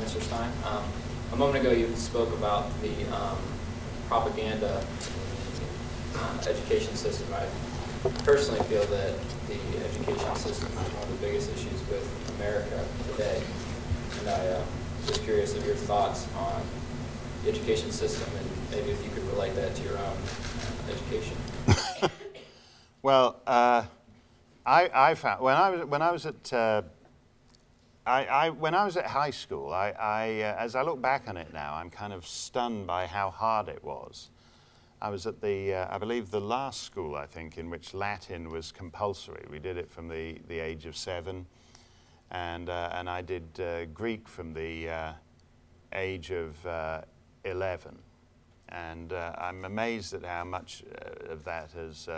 Mr. Steyn. A moment ago you spoke about the propaganda education system. I personally feel that the education system is one of the biggest issues with America today. And I was curious of your thoughts on the education system, and maybe if you could relate that to your own education. Well, I found when I was at high school, as I look back on it now, I'm kind of stunned by how hard it was. I was at I believe the last school, I think, in which Latin was compulsory. We did it from the age of 7, and I did Greek from the age of 11. And I'm amazed at how much of that has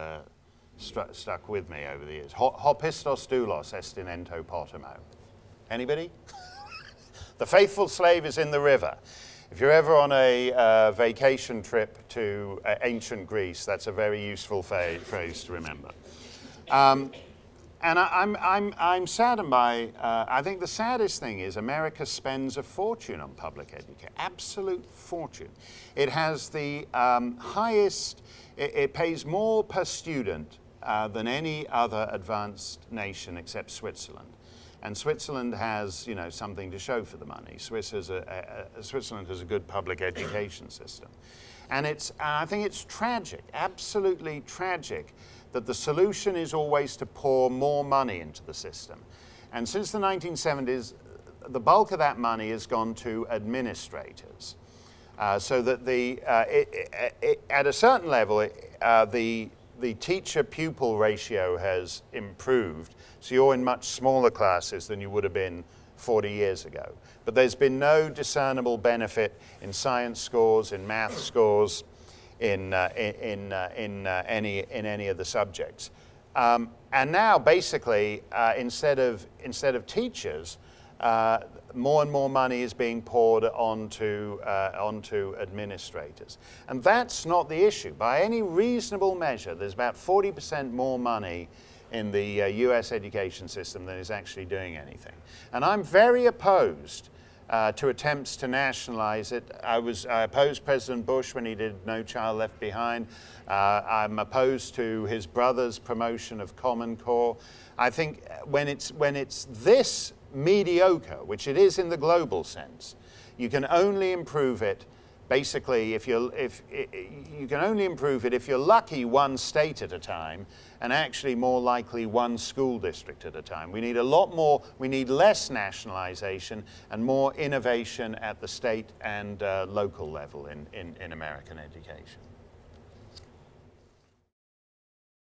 stuck with me over the years. Hopistos doulos estin ento potamo. Anybody? The faithful slave is in the river. If you're ever on a vacation trip to ancient Greece, that's a very useful phrase to remember. And I'm saddened by, I think the saddest thing is America spends a fortune on public education, absolute fortune. It has the highest, it pays more per student than any other advanced nation except Switzerland. And Switzerland has, you know, something to show for the money. Switzerland has a good public education system. And I think it's tragic, absolutely tragic, that the solution is always to pour more money into the system. And since the 1970s, the bulk of that money has gone to administrators. So that at a certain level, the teacher-pupil ratio has improved. So you're in much smaller classes than you would have been 40 years ago. But there's been no discernible benefit in science scores, in math scores, in any of the subjects. And now, basically, instead of teachers, more and more money is being poured onto administrators. And that's not the issue. By any reasonable measure, there's about 40% more money in the US education system than is actually doing anything. And I'm very opposed to attempts to nationalize it. I opposed President Bush when he did No Child Left Behind. I'm opposed to his brother's promotion of Common Core. I think when it's this mediocre, which it is in the global sense, you can only improve it basically you can only improve it if you're lucky one state at a time, and actually more likely one school district at a time. We need a lot more, we need less nationalization and more innovation at the state and local level in American education.